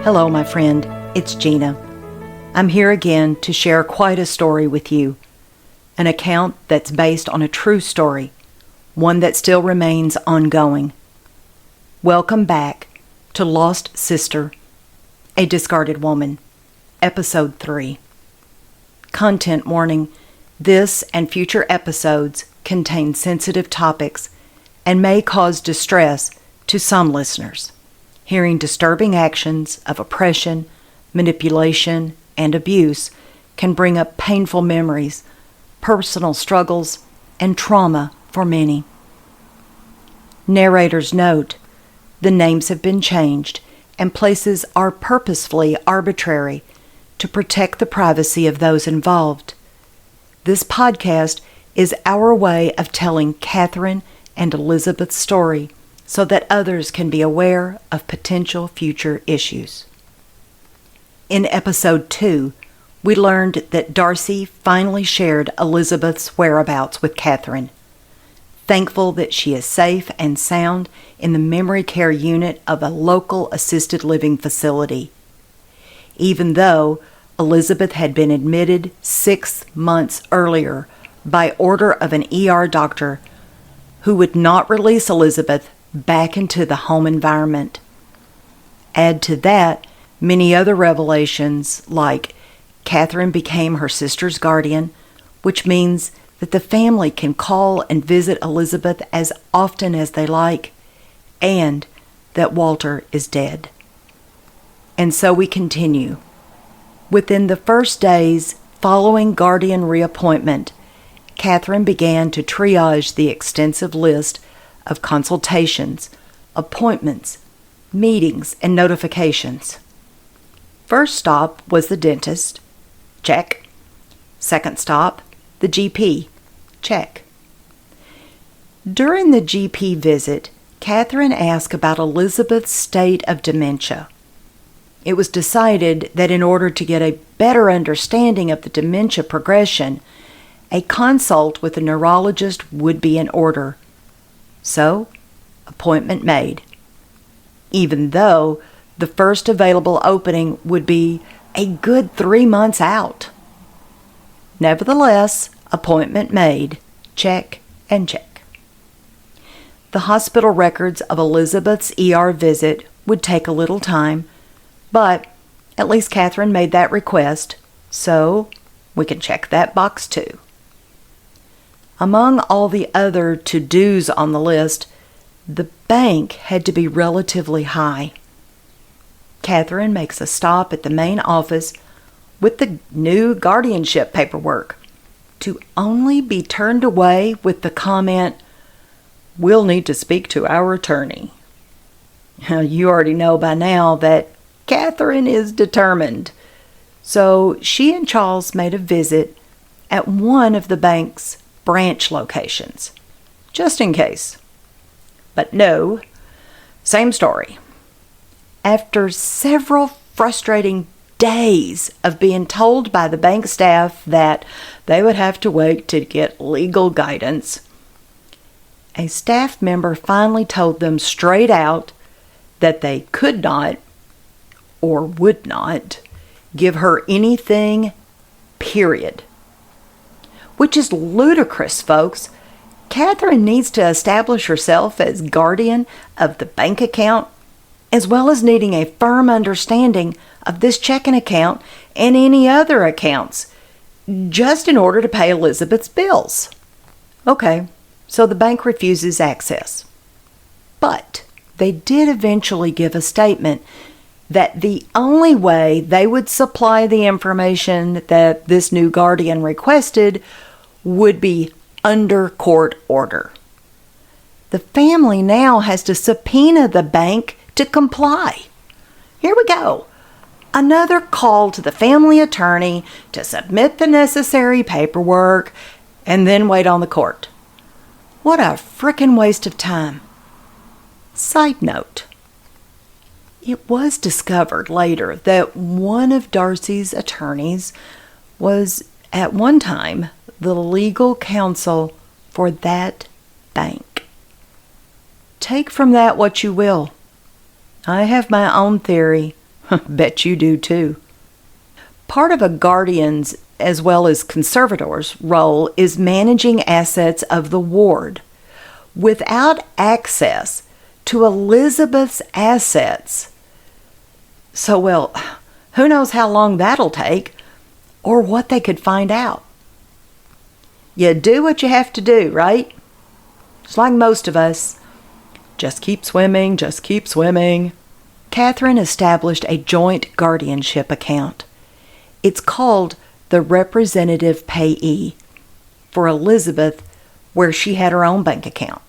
Hello, my friend. It's Gina. I'm here again to share quite a story with you. An account that's based on a true story, one that still remains ongoing. Welcome back to Lost Sister, a Discarded Woman, Episode 3. Content warning: this and future episodes contain sensitive topics and may cause distress to some listeners. Hearing disturbing actions of oppression, manipulation, and abuse can bring up painful memories, personal struggles, and trauma for many. Narrator's note: the names have been changed and places are purposefully arbitrary to protect the privacy of those involved. This podcast is our way of telling Catherine and Elizabeth's story so that others can be aware of potential future issues. In Episode 2, we learned that Darcy finally shared Elizabeth's whereabouts with Catherine. Thankful that she is safe and sound in the memory care unit of a local assisted living facility. Even though Elizabeth had been admitted 6 months earlier by order of an ER doctor who would not release Elizabeth back into the home environment. Add to that many other revelations, like Catherine became her sister's guardian, which means that the family can call and visit Elizabeth as often as they like, and that Walter is dead. And so we continue. Within the first days following guardian reappointment, Catherine began to triage the extensive list of consultations, appointments, meetings, and notifications. First stop was the dentist. Check. Second stop, the GP. Check. During the GP visit, Catherine asked about Elizabeth's state of dementia. It was decided that in order to get a better understanding of the dementia progression, a consult with a neurologist would be in order. So, appointment made, even though the first available opening would be a good 3 months out. Nevertheless, appointment made. Check and check. The hospital records of Elizabeth's ER visit would take a little time, but at least Catherine made that request, so we can check that box too. Among all the other to-dos on the list, the bank had to be relatively high. Catherine makes a stop at the main office with the new guardianship paperwork, to only be turned away with the comment, "We'll need to speak to our attorney." You already know by now that Catherine is determined, so she and Charles made a visit at one of the bank's branch locations, just in case. But no, same story. After several frustrating days of being told by the bank staff that they would have to wait to get legal guidance, a staff member finally told them straight out that they could not, or would not, give her anything, period. Which is ludicrous, folks. Catherine needs to establish herself as guardian of the bank account, as well as needing a firm understanding of this checking account and any other accounts, just in order to pay Elizabeth's bills. Okay, so the bank refuses access. But they did eventually give a statement that the only way they would supply the information that this new guardian requested would be under court order. The family now has to subpoena the bank to comply. Here we go. Another call to the family attorney to submit the necessary paperwork and then wait on the court. What a frickin' waste of time. Side note: it was discovered later that one of Darcy's attorneys was at one time the legal counsel for that bank. Take from that what you will. I have my own theory Bet you do too. Part of a guardian's as well as conservator's role is managing assets of the ward. Without access to Elizabeth's assets, well, who knows how long that'll take or what they could find out. You do what you have to do, right? It's like most of us. Just keep swimming, just keep swimming. Catherine established a joint guardianship account. It's called the representative payee for Elizabeth, where she had her own bank account.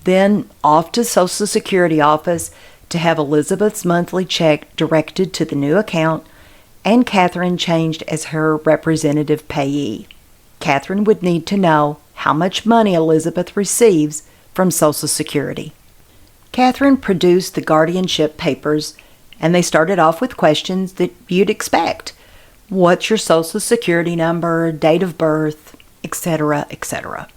Then off to Social Security office to have Elizabeth's monthly check directed to the new account, and Catherine changed as her representative payee. Catherine would need to know how much money Elizabeth receives from Social Security. Catherine produced the guardianship papers, and they started off with questions that you'd expect. What's your Social Security number, date of birth, etc., etc.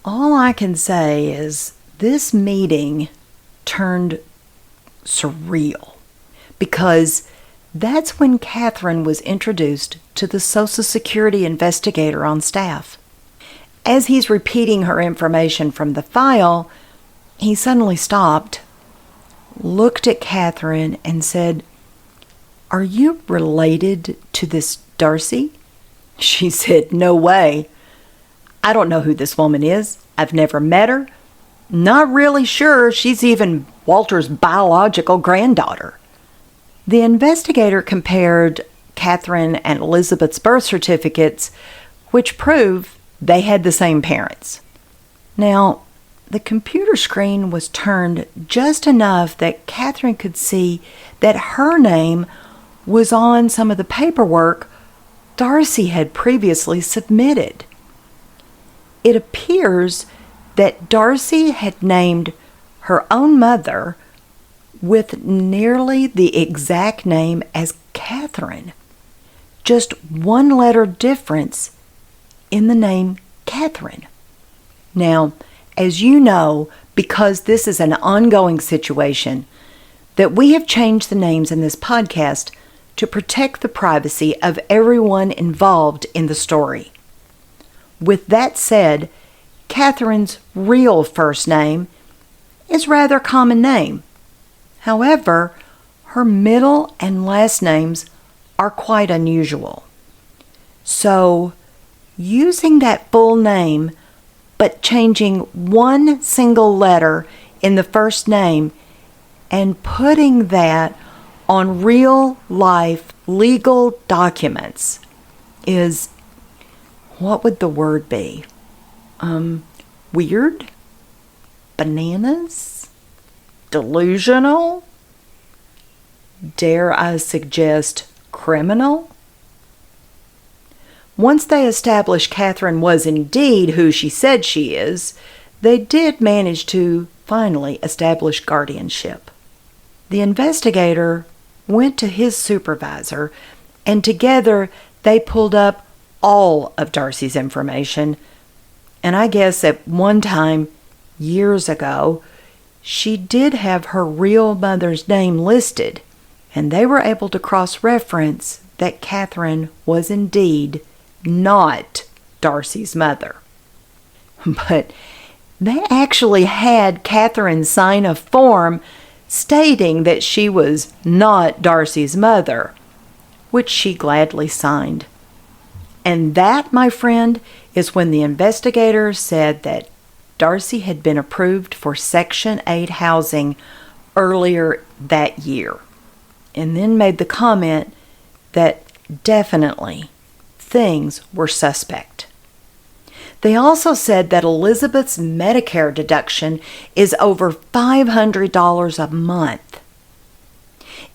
All I can say is this meeting turned surreal because that's when Catherine was introduced to the Social Security investigator on staff. As he's repeating her information from the file, he suddenly stopped, looked at Catherine, and said, "Are you related to this Darcy?" She said, "No way. I don't know who this woman is. I've never met her. Not really sure she's even Walter's biological granddaughter." The investigator compared Catherine and Elizabeth's birth certificates, which prove they had the same parents. Now, the computer screen was turned just enough that Catherine could see that her name was on some of the paperwork Darcy had previously submitted. It appears that Darcy had named her own mother with nearly the exact name as Catherine. Just one letter difference in the name Catherine. Now, as you know, because this is an ongoing situation, that we have changed the names in this podcast to protect the privacy of everyone involved in the story. With that said, Catherine's real first name is a rather common name. However, her middle and last names are quite unusual. So, using that full name but changing one single letter in the first name and putting that on real life legal documents is, what would the word be? Weird? Bananas? Delusional? Dare I suggest criminal? Once they established Catherine was indeed who she said she is, they did manage to finally establish guardianship. The investigator went to his supervisor, and together they pulled up all of Darcy's information. And I guess at one time, years ago, she did have her real mother's name listed, and they were able to cross-reference that Catherine was indeed not Darcy's mother. But they actually had Catherine sign a form stating that she was not Darcy's mother, which she gladly signed. And that, my friend, is when the investigator said that Darcy had been approved for Section 8 housing earlier that year, and then made the comment that definitely things were suspect. They also said that Elizabeth's Medicare deduction is over $500 a month.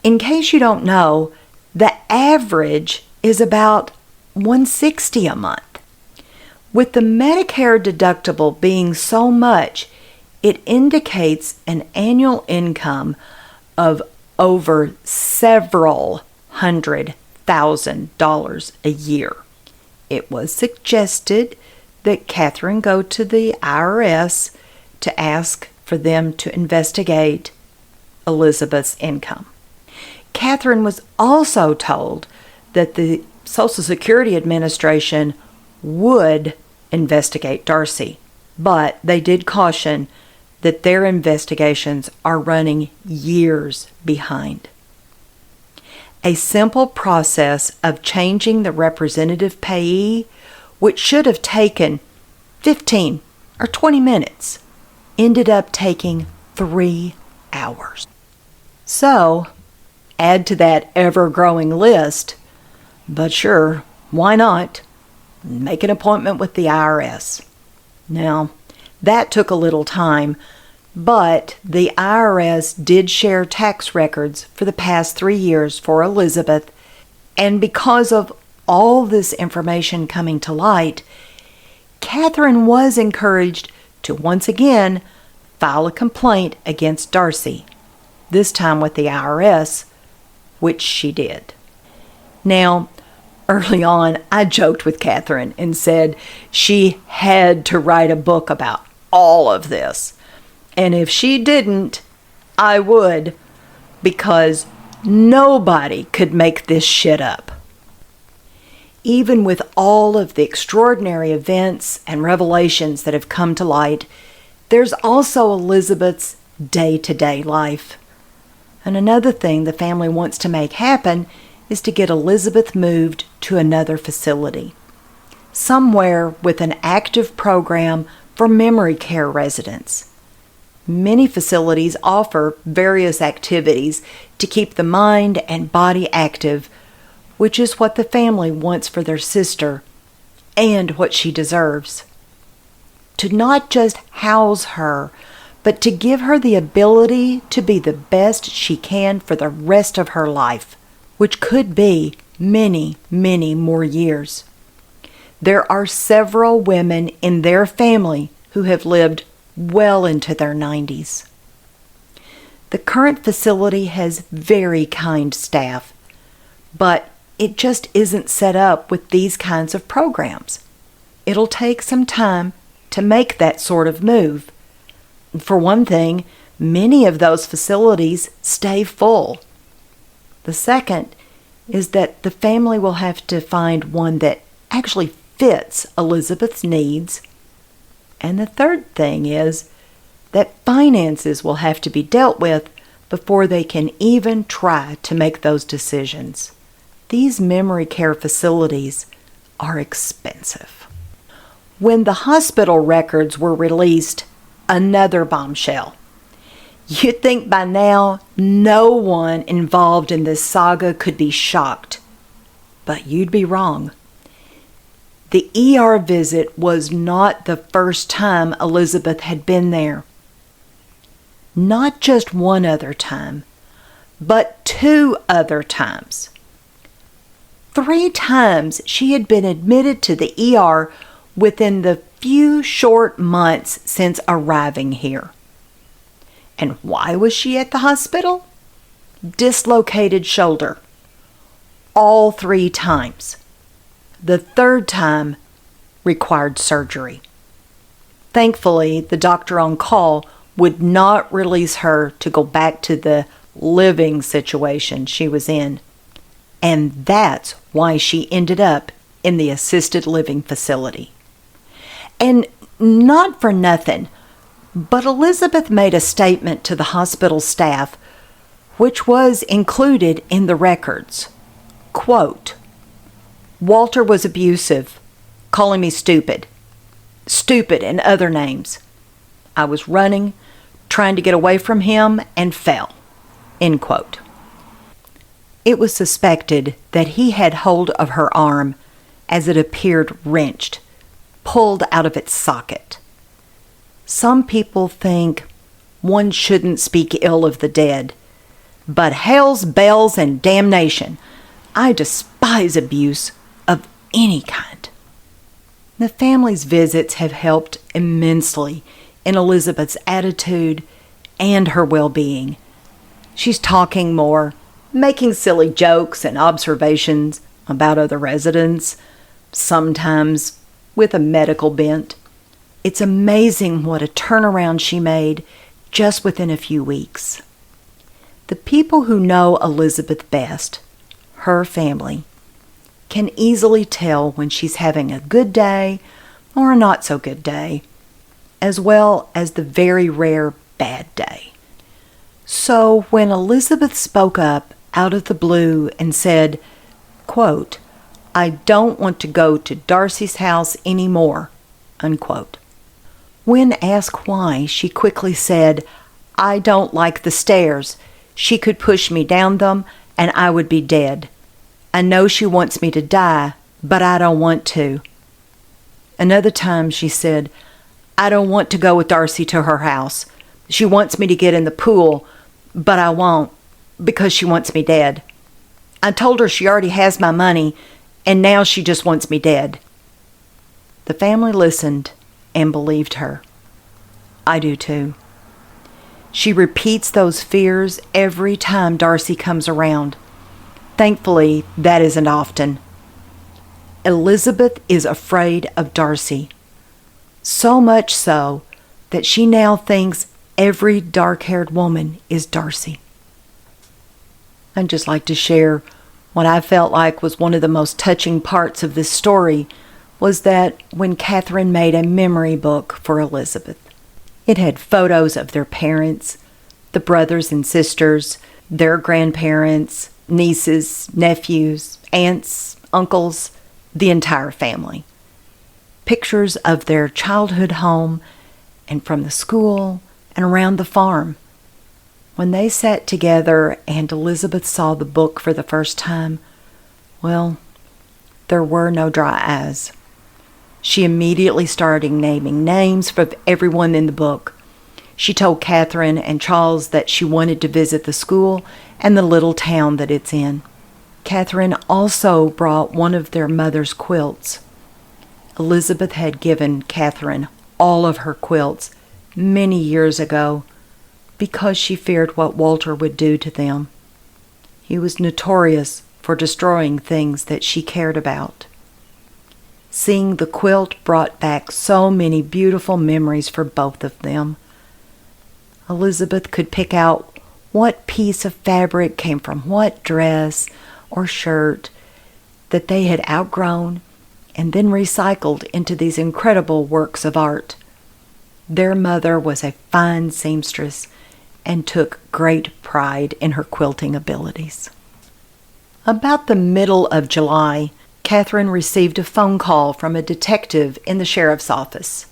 In case you don't know, the average is about $160 a month. With the Medicare deductible being so much, it indicates an annual income of over several $100,000 a year. It was suggested that Catherine go to the IRS to ask for them to investigate Elizabeth's income. Catherine was also told that the Social Security Administration would investigate Darcy, but they did caution that their investigations are running years behind. A simple process of changing the representative payee, which should have taken 15 or 20 minutes, ended up taking 3 hours. So, add to that ever-growing list, but sure, why not? Make an appointment with the IRS. Now, that took a little time, but the IRS did share tax records for the past 3 years for Elizabeth, and because of all this information coming to light, Catherine was encouraged to once again file a complaint against Darcy, this time with the IRS, which she did. Now, early on, I joked with Catherine and said she had to write a book about all of this. And if she didn't, I would, because nobody could make this shit up. Even with all of the extraordinary events and revelations that have come to light, there's also Elizabeth's day-to-day life. And another thing the family wants to make happen is to get Elizabeth moved to another facility, somewhere with an active program for memory care residents. Many facilities offer various activities to keep the mind and body active, which is what the family wants for their sister and what she deserves. To not just house her, but to give her the ability to be the best she can for the rest of her life, which could be many, many more years. There are several women in their family who have lived well into their 90s. The current facility has very kind staff, but it just isn't set up with these kinds of programs. It'll take some time to make that sort of move. For one thing, many of those facilities stay full. The second is that the family will have to find one that actually fits Elizabeth's needs. And the third thing is that finances will have to be dealt with before they can even try to make those decisions. These memory care facilities are expensive. When the hospital records were released, another bombshell. You'd think by now no one involved in this saga could be shocked, but you'd be wrong. The ER visit was not the first time Elizabeth had been there. Not just one other time, but 2 other times. 3 times she had been admitted to the ER within the few short months since arriving here. And why was she at the hospital? Dislocated shoulder. All 3 times. The 3rd time required surgery. Thankfully, the doctor on call would not release her to go back to the living situation she was in. And that's why she ended up in the assisted living facility. And not for nothing, but Elizabeth made a statement to the hospital staff, which was included in the records. Quote, "Walter was abusive, calling me stupid and other names. I was running, trying to get away from him, and fell." End quote. It was suspected that he had hold of her arm as it appeared wrenched, pulled out of its socket. Some people think one shouldn't speak ill of the dead, but hell's bells and damnation, I despise abuse of any kind. The family's visits have helped immensely in Elizabeth's attitude and her well-being. She's talking more, making silly jokes and observations about other residents, sometimes with a medical bent. It's amazing what a turnaround she made just within a few weeks. The people who know Elizabeth best, her family, can easily tell when she's having a good day or a not so good day, as well as the very rare bad day. So when Elizabeth spoke up out of the blue and said, quote, "I don't want to go to Darcy's house anymore," unquote. When asked why, she quickly said, "I don't like the stairs. She could push me down them and I would be dead. I know she wants me to die, but I don't want to." Another time she said, "I don't want to go with Darcy to her house. She wants me to get in the pool, but I won't because she wants me dead. I told her she already has my money and now she just wants me dead." The family listened and believed her. I do too. She repeats those fears every time Darcy comes around. Thankfully, that isn't often. Elizabeth is afraid of Darcy. So much so that she now thinks every dark-haired woman is Darcy. I'd just like to share what I felt like was one of the most touching parts of this story was that when Catherine made a memory book for Elizabeth. It had photos of their parents, the brothers and sisters, their grandparents, nieces, nephews, aunts, uncles, the entire family. Pictures of their childhood home and from the school and around the farm. When they sat together and Elizabeth saw the book for the first time, well, there were no dry eyes. She immediately started naming names for everyone in the book. She told Catherine and Charles that she wanted to visit the school and the little town that it's in. Catherine also brought one of their mother's quilts. Elizabeth had given Catherine all of her quilts many years ago because she feared what Walter would do to them. He was notorious for destroying things that she cared about. Seeing the quilt brought back so many beautiful memories for both of them. Elizabeth could pick out what piece of fabric came from what dress or shirt that they had outgrown and then recycled into these incredible works of art. Their mother was a fine seamstress and took great pride in her quilting abilities. About the middle of July, Catherine received a phone call from a detective in the sheriff's office.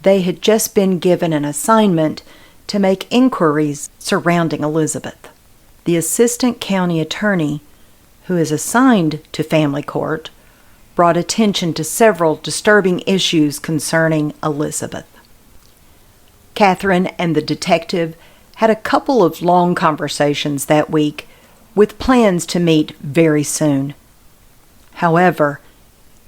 They had just been given an assignment to make inquiries surrounding Elizabeth. The assistant county attorney, who is assigned to family court, brought attention to several disturbing issues concerning Elizabeth. Catherine and the detective had a couple of long conversations that week with plans to meet very soon. However,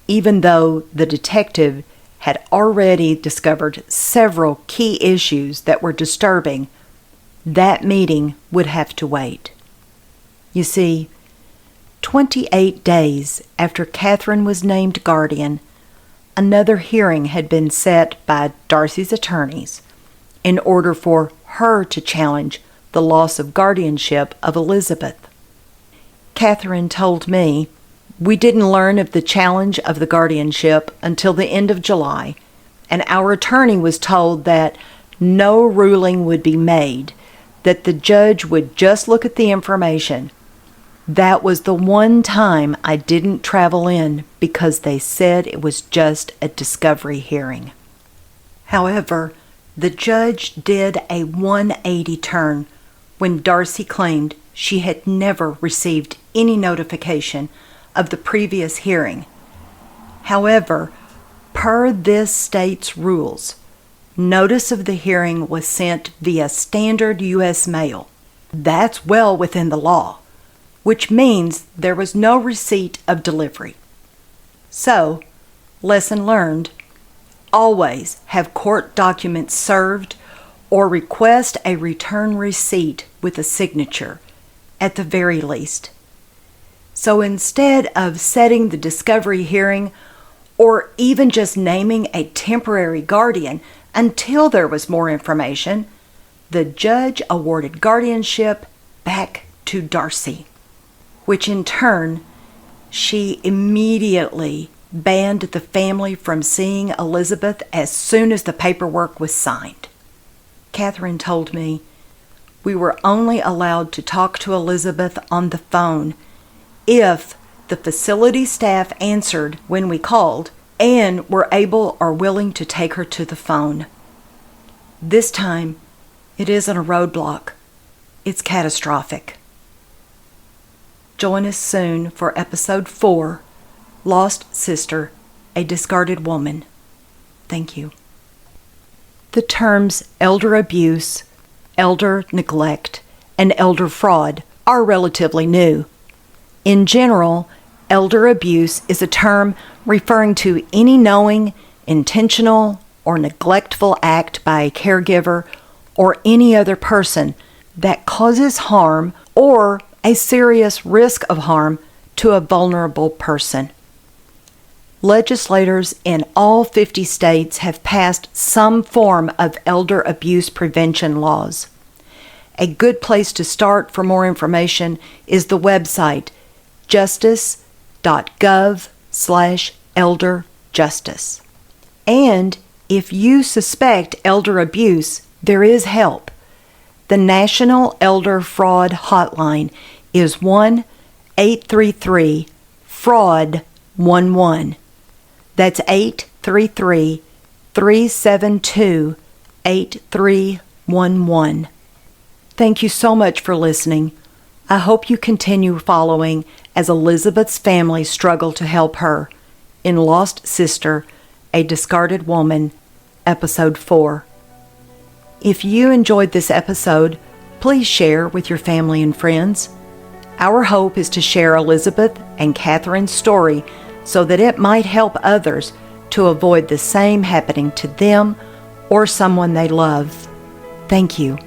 even though the detective had already discovered several key issues that were disturbing, that meeting would have to wait. You see, 28 days after Catherine was named guardian, another hearing had been set by Darcy's attorneys in order for her to challenge the loss of guardianship of Elizabeth. Catherine told me, "We didn't learn of the challenge of the guardianship until the end of July, and our attorney was told that no ruling would be made, that the judge would just look at the information. That was the one time I didn't travel in because they said it was just a discovery hearing." However, the judge did a 180 turn when Darcy claimed she had never received any notification of the previous hearing. However, per this state's rules, notice of the hearing was sent via standard U.S. mail. That's well within the law, which means there was no receipt of delivery. So, lesson learned, always have court documents served or request a return receipt with a signature, at the very least. So instead of setting the discovery hearing or even just naming a temporary guardian until there was more information, the judge awarded guardianship back to Darcy, which in turn, she immediately banned the family from seeing Elizabeth as soon as the paperwork was signed. Catherine told me we were only allowed to talk to Elizabeth on the phone if the facility staff answered when we called and were able or willing to take her to the phone. This time, it isn't a roadblock. It's catastrophic. Join us soon for episode 4, Lost Sister, a Discarded Woman. Thank you. The terms elder abuse, elder neglect, and elder fraud are relatively new. In general, elder abuse is a term referring to any knowing, intentional, or neglectful act by a caregiver or any other person that causes harm or a serious risk of harm to a vulnerable person. Legislators in all 50 states have passed some form of elder abuse prevention laws. A good place to start for more information is the website justice.gov/elderjustice. And if you suspect elder abuse, there is help. The National Elder Fraud Hotline is 1-833-FRAUD-11. That's 833-372-8311. Thank you so much for listening. I hope you continue following as Elizabeth's family struggle to help her in Lost Sister, a Discarded Woman, Episode 4. If you enjoyed this episode, please share with your family and friends. Our hope is to share Elizabeth and Catherine's story so that it might help others to avoid the same happening to them or someone they love. Thank you.